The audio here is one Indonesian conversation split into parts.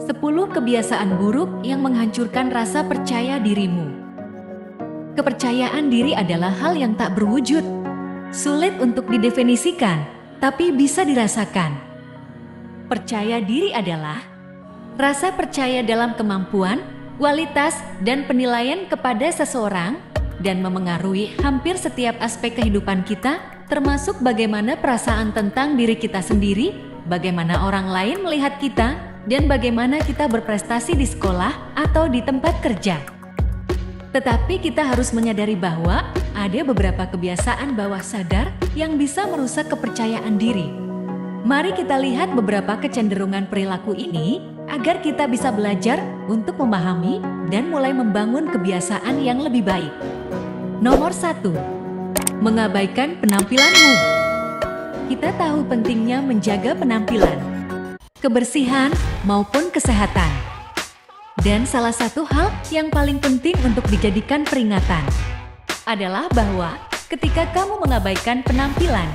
10 kebiasaan buruk yang menghancurkan rasa percaya dirimu. Kepercayaan diri adalah hal yang tak berwujud. Sulit untuk didefinisikan, tapi bisa dirasakan. Percaya diri adalah rasa percaya dalam kemampuan, kualitas, dan penilaian kepada seseorang, dan memengaruhi hampir setiap aspek kehidupan kita, termasuk bagaimana perasaan tentang diri kita sendiri, bagaimana orang lain melihat kita, dan bagaimana kita berprestasi di sekolah atau di tempat kerja. Tetapi kita harus menyadari bahwa ada beberapa kebiasaan bawah sadar yang bisa merusak kepercayaan diri. Mari kita lihat beberapa kecenderungan perilaku ini agar kita bisa belajar untuk memahami dan mulai membangun kebiasaan yang lebih baik. Nomor 1. Mengabaikan penampilanmu. Kita tahu pentingnya menjaga penampilan, kebersihan, maupun kesehatan. Dan salah satu hal yang paling penting untuk dijadikan peringatan adalah bahwa ketika kamu mengabaikan penampilan,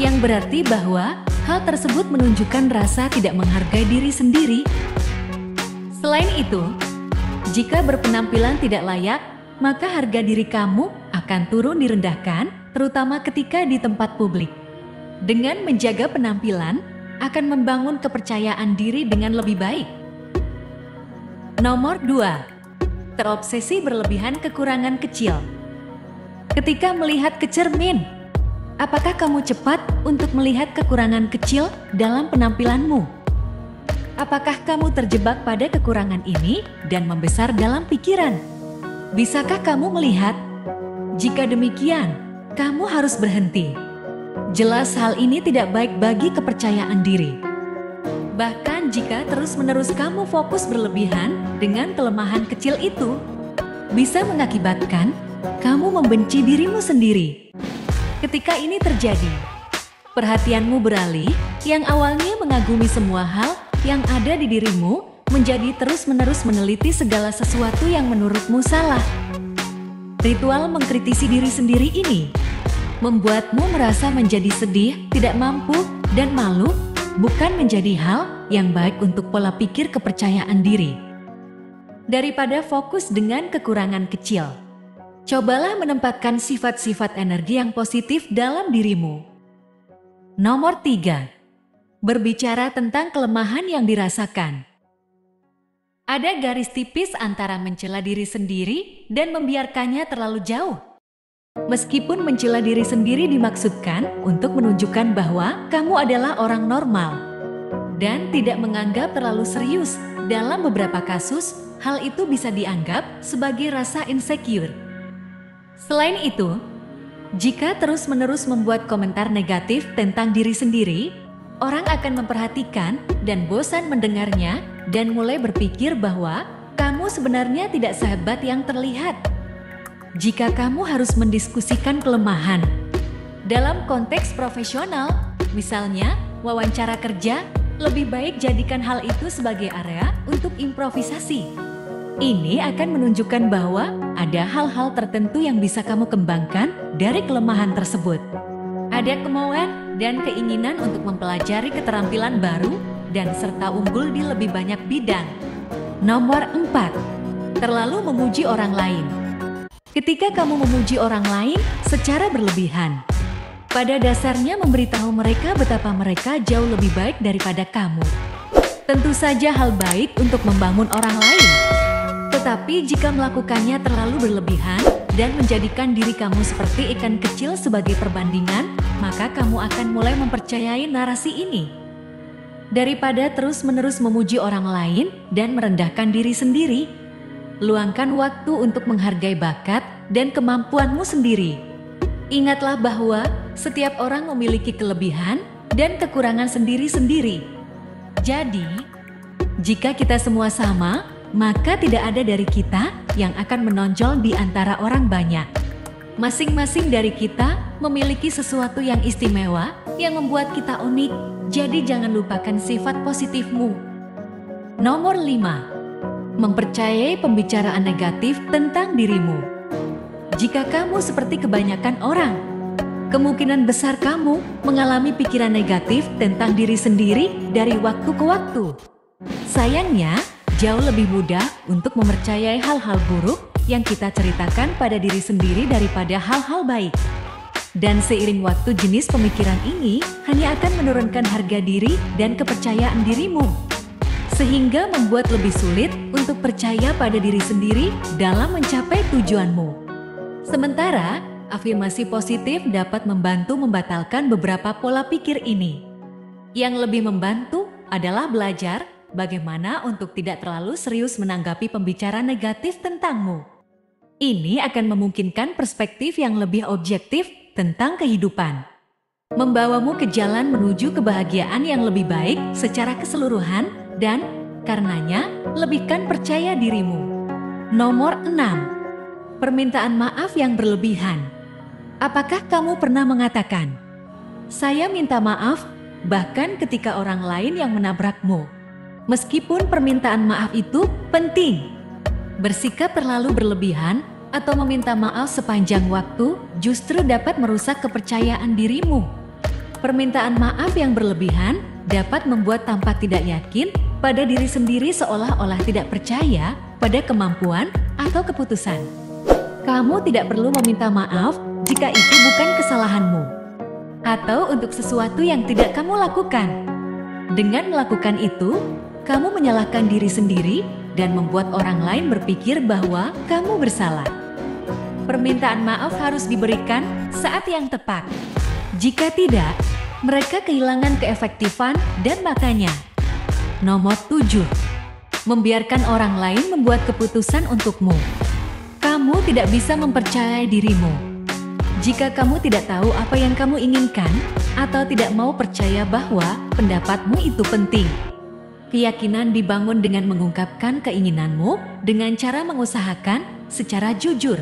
yang berarti bahwa hal tersebut menunjukkan rasa tidak menghargai diri sendiri. Selain itu, jika berpenampilan tidak layak, maka harga diri kamu akan turun direndahkan, terutama ketika di tempat publik. Dengan menjaga penampilan, akan membangun kepercayaan diri dengan lebih baik. Nomor 2. Terobsesi berlebihan kekurangan kecil. Ketika melihat ke cermin, apakah kamu cepat untuk melihat kekurangan kecil dalam penampilanmu? Apakah kamu terjebak pada kekurangan ini dan membesar dalam pikiran? Bisakah kamu melihat? Jika demikian, kamu harus berhenti. Jelas hal ini tidak baik bagi kepercayaan diri. Bahkan jika terus-menerus kamu fokus berlebihan dengan kelemahan kecil itu, bisa mengakibatkan kamu membenci dirimu sendiri. Ketika ini terjadi, perhatianmu beralih yang awalnya mengagumi semua hal yang ada di dirimu menjadi terus-menerus meneliti segala sesuatu yang menurutmu salah. Ritual mengkritisi diri sendiri ini membuatmu merasa menjadi sedih, tidak mampu, dan malu, bukan menjadi hal yang baik untuk pola pikir kepercayaan diri. Daripada fokus dengan kekurangan kecil, cobalah menempatkan sifat-sifat energi yang positif dalam dirimu. Nomor 3. Berbicara tentang kelemahan yang dirasakan. Ada garis tipis antara mencela diri sendiri dan membiarkannya terlalu jauh. Meskipun mencela diri sendiri dimaksudkan untuk menunjukkan bahwa kamu adalah orang normal dan tidak menganggap terlalu serius, dalam beberapa kasus, hal itu bisa dianggap sebagai rasa insecure. Selain itu, jika terus-menerus membuat komentar negatif tentang diri sendiri, orang akan memperhatikan dan bosan mendengarnya dan mulai berpikir bahwa kamu sebenarnya tidak sehebat yang terlihat. Jika kamu harus mendiskusikan kelemahan dalam konteks profesional, misalnya wawancara kerja, lebih baik jadikan hal itu sebagai area untuk improvisasi. Ini akan menunjukkan bahwa ada hal-hal tertentu yang bisa kamu kembangkan dari kelemahan tersebut. Ada kemauan dan keinginan untuk mempelajari keterampilan baru dan serta unggul di lebih banyak bidang. Nomor 4. Terlalu memuji orang lain. Ketika kamu memuji orang lain secara berlebihan, pada dasarnya memberitahu mereka betapa mereka jauh lebih baik daripada kamu. Tentu saja hal baik untuk membangun orang lain. Tetapi jika melakukannya terlalu berlebihan dan menjadikan diri kamu seperti ikan kecil sebagai perbandingan, maka kamu akan mulai mempercayai narasi ini. Daripada terus-menerus memuji orang lain dan merendahkan diri sendiri, luangkan waktu untuk menghargai bakat dan kemampuanmu sendiri. Ingatlah bahwa setiap orang memiliki kelebihan dan kekurangan sendiri-sendiri. Jadi, jika kita semua sama, maka tidak ada dari kita yang akan menonjol di antara orang banyak. Masing-masing dari kita memiliki sesuatu yang istimewa yang membuat kita unik, jadi jangan lupakan sifat positifmu. Nomor 5. Mempercayai pembicaraan negatif tentang dirimu. Jika kamu seperti kebanyakan orang, kemungkinan besar kamu mengalami pikiran negatif tentang diri sendiri dari waktu ke waktu. Sayangnya, jauh lebih mudah untuk mempercayai hal-hal buruk yang kita ceritakan pada diri sendiri daripada hal-hal baik. Dan seiring waktu, jenis pemikiran ini hanya akan menurunkan harga diri dan kepercayaan dirimu, sehingga membuat lebih sulit untuk percaya pada diri sendiri dalam mencapai tujuanmu. Sementara, afirmasi positif dapat membantu membatalkan beberapa pola pikir ini. Yang lebih membantu adalah belajar bagaimana untuk tidak terlalu serius menanggapi pembicaraan negatif tentangmu. Ini akan memungkinkan perspektif yang lebih objektif tentang kehidupan, membawamu ke jalan menuju kebahagiaan yang lebih baik secara keseluruhan dan karenanya lebihkan percaya dirimu. Nomor 6. Permintaan maaf yang berlebihan. Apakah kamu pernah mengatakan, "Saya minta maaf," bahkan ketika orang lain yang menabrakmu? Meskipun permintaan maaf itu penting, bersikap terlalu berlebihan atau meminta maaf sepanjang waktu justru dapat merusak kepercayaan dirimu. Permintaan maaf yang berlebihan dapat membuat tampak tidak yakin pada diri sendiri, seolah-olah tidak percaya pada kemampuan atau keputusan. Kamu tidak perlu meminta maaf jika itu bukan kesalahanmu, atau untuk sesuatu yang tidak kamu lakukan. Dengan melakukan itu, kamu menyalahkan diri sendiri dan membuat orang lain berpikir bahwa kamu bersalah. Permintaan maaf harus diberikan saat yang tepat. Jika tidak, mereka kehilangan keefektifan dan makanya. Nomor 7. Membiarkan orang lain membuat keputusan untukmu. Kamu tidak bisa mempercayai dirimu jika kamu tidak tahu apa yang kamu inginkan atau tidak mau percaya bahwa pendapatmu itu penting. Keyakinan dibangun dengan mengungkapkan keinginanmu dengan cara mengusahakan secara jujur.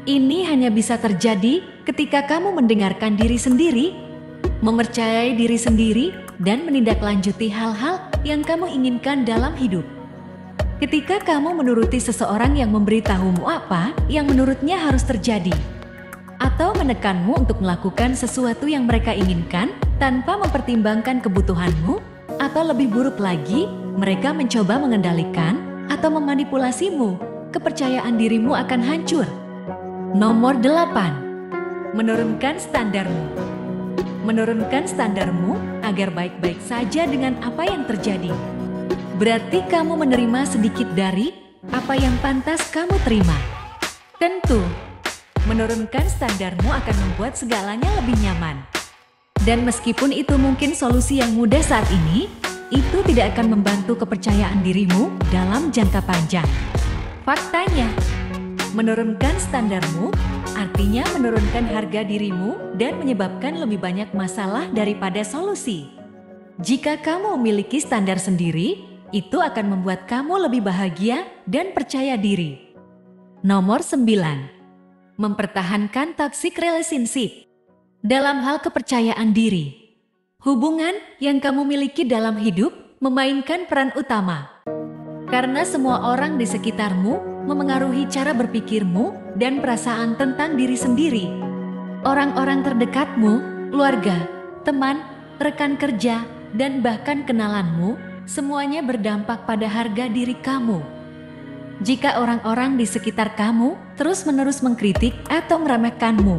Ini hanya bisa terjadi ketika kamu mendengarkan diri sendiri, mempercayai diri sendiri, dan menindaklanjuti hal-hal yang kamu inginkan dalam hidup. Ketika kamu menuruti seseorang yang memberitahumu apa yang menurutnya harus terjadi, atau menekanmu untuk melakukan sesuatu yang mereka inginkan tanpa mempertimbangkan kebutuhanmu, atau lebih buruk lagi, mereka mencoba mengendalikan atau memanipulasimu, kepercayaan dirimu akan hancur. Nomor 8. Menurunkan standarmu. Menurunkan standarmu agar baik-baik saja dengan apa yang terjadi. Berarti kamu menerima sedikit dari apa yang pantas kamu terima. Tentu, menurunkan standarmu akan membuat segalanya lebih nyaman. Dan meskipun itu mungkin solusi yang mudah saat ini, itu tidak akan membantu kepercayaan dirimu dalam jangka panjang. Faktanya, menurunkan standarmu artinya menurunkan harga dirimu dan menyebabkan lebih banyak masalah daripada solusi. Jika kamu memiliki standar sendiri, itu akan membuat kamu lebih bahagia dan percaya diri. Nomor 9. Mempertahankan toxic relationship. Dalam hal kepercayaan diri, hubungan yang kamu miliki dalam hidup memainkan peran utama. Karena semua orang di sekitarmu memengaruhi cara berpikirmu dan perasaan tentang diri sendiri. Orang-orang terdekatmu, keluarga, teman, rekan kerja, dan bahkan kenalanmu, semuanya berdampak pada harga diri kamu. Jika orang-orang di sekitar kamu terus-menerus mengkritik atau meremehkanmu,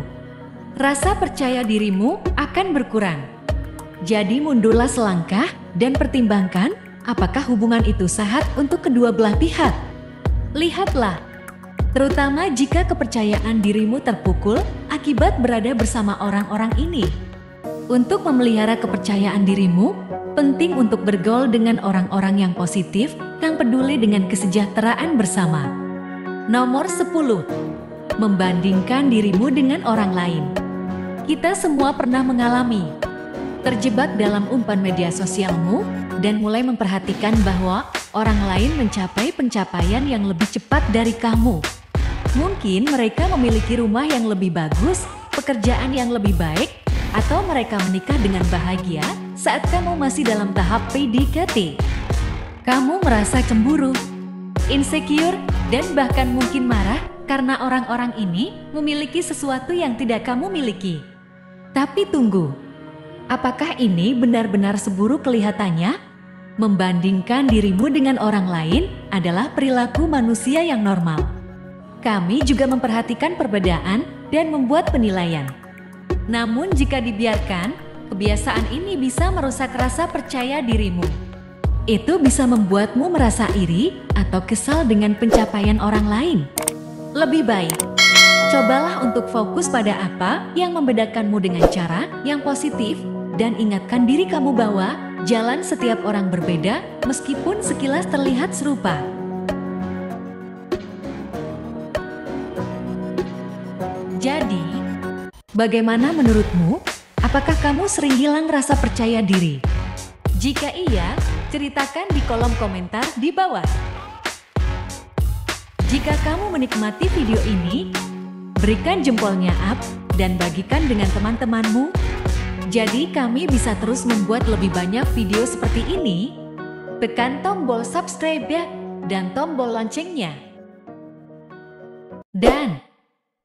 rasa percaya dirimu akan berkurang. Jadi mundurlah selangkah dan pertimbangkan apakah hubungan itu sehat untuk kedua belah pihak. Lihatlah, terutama jika kepercayaan dirimu terpukul akibat berada bersama orang-orang ini. Untuk memelihara kepercayaan dirimu, penting untuk bergaul dengan orang-orang yang positif, yang peduli dengan kesejahteraan bersama. Nomor 10. Membandingkan dirimu dengan orang lain. Kita semua pernah mengalami terjebak dalam umpan media sosialmu dan mulai memperhatikan bahwa orang lain mencapai pencapaian yang lebih cepat dari kamu. Mungkin mereka memiliki rumah yang lebih bagus, pekerjaan yang lebih baik, atau mereka menikah dengan bahagia saat kamu masih dalam tahap PDKT. Kamu merasa cemburu, insecure, dan bahkan mungkin marah karena orang-orang ini memiliki sesuatu yang tidak kamu miliki. Tapi tunggu, apakah ini benar-benar seburuk kelihatannya? Membandingkan dirimu dengan orang lain adalah perilaku manusia yang normal. Kami juga memperhatikan perbedaan dan membuat penilaian. Namun jika dibiarkan, kebiasaan ini bisa merusak rasa percaya dirimu. Itu bisa membuatmu merasa iri atau kesal dengan pencapaian orang lain. Lebih baik, cobalah untuk fokus pada apa yang membedakanmu dengan cara yang positif dan ingatkan diri kamu bahwa jalan setiap orang berbeda meskipun sekilas terlihat serupa. Jadi, bagaimana menurutmu? Apakah kamu sering hilang rasa percaya diri? Jika iya, ceritakan di kolom komentar di bawah. Jika kamu menikmati video ini, berikan jempolnya up dan bagikan dengan teman-temanmu. Jadi kami bisa terus membuat lebih banyak video seperti ini. Tekan tombol subscribe ya, dan tombol loncengnya. Dan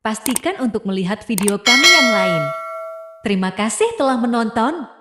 pastikan untuk melihat video kami yang lain. Terima kasih telah menonton.